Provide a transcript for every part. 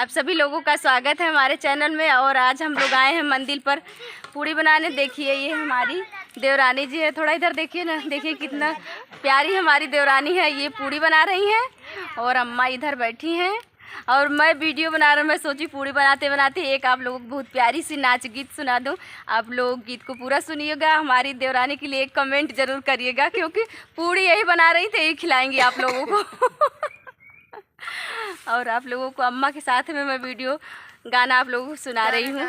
आप सभी लोगों का स्वागत है हमारे चैनल में। और आज हम लोग आए हैं मंदिर पर पूड़ी बनाने। देखिए ये हमारी देवरानी जी है, थोड़ा इधर देखिए ना, देखिए कितना प्यारी हमारी देवरानी है। ये पूड़ी बना रही हैं और अम्मा इधर बैठी हैं और मैं वीडियो बना रहा हूँ। मैं सोची पूड़ी बनाते बनाते एक आप लोगों को बहुत प्यारी सी नाच गीत सुना दूँ। आप लोग गीत को पूरा सुनिएगा। हमारी देवरानी के लिए एक कमेंट ज़रूर करिएगा, क्योंकि पूड़ी यही बना रही थी, यही खिलाएंगी आप लोगों को। और आप लोगों को अम्मा के साथ में मैं वीडियो गाना आप लोगों को सुना रही हूँ।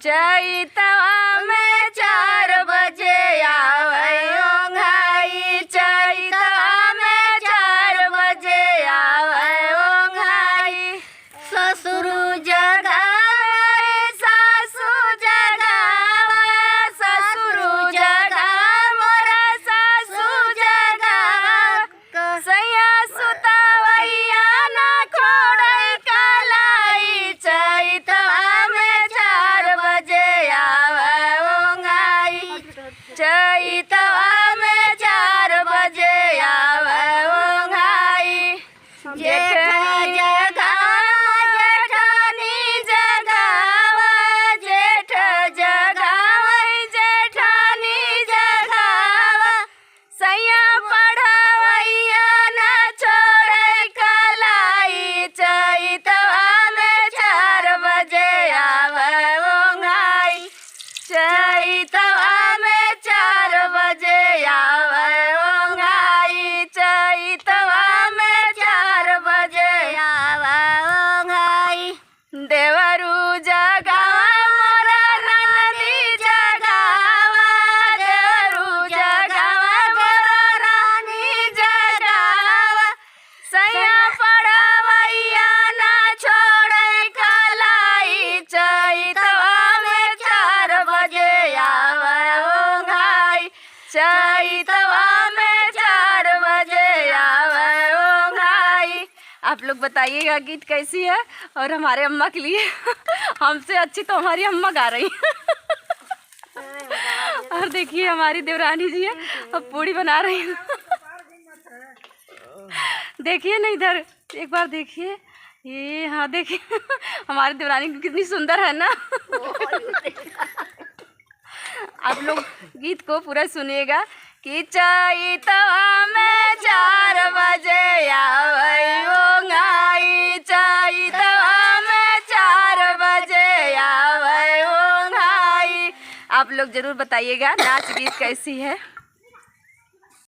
चैतवा में 4 बजे आवयो घाई, चैतवा में 4 बजे आवयो घाई। ससुर जगावे सासु जगावे, ससुर जगावे मोरा सासु जगावे। सैया सुतावैया ना खोड़ै कलाई, चैतवा में 4 बजे आवयो घाई, चैतवा में 4 बजे आवयो घाई। जेठ जगावा जेठानी जगावा, जेठ जगावा जेठानी जगावा। सैया पढ़ावैया ना छोड़ै कलाई, चैतवा में 4 बजे आवयो घाई, चैतवा में 4 बजे आवयो घाई, चैतवा में 4 बजे आवयो घाई। देवरू जगावा मोरा रानी जगावा, देवरू जगावा मोरा रानी जगावा। सैया पढ़ावैया ना छोड़ै कलाई, चैतवा में 4 बजे आवयो घाई, चैतवा में 4 बजे आवयो घाई। आप लोग बताइएगा गीत कैसी है। और हमारे अम्मा के लिए हमसे अच्छी तो हमारी अम्मा गा रही है। और देखिए हमारी देवरानी जी है और पूड़ी बना रही है। देखिए ना इधर एक बार देखिए, ये हाँ देखिए हमारी देवरानी कितनी सुंदर है ना। आप लोग गीत को पूरा सुनिएगा कि चैतवा में 4 बजे आवयो घाई, चैतवा में 4 बजे आवयो घाई। आप लोग जरूर बताइएगा नाच गीत कैसी है।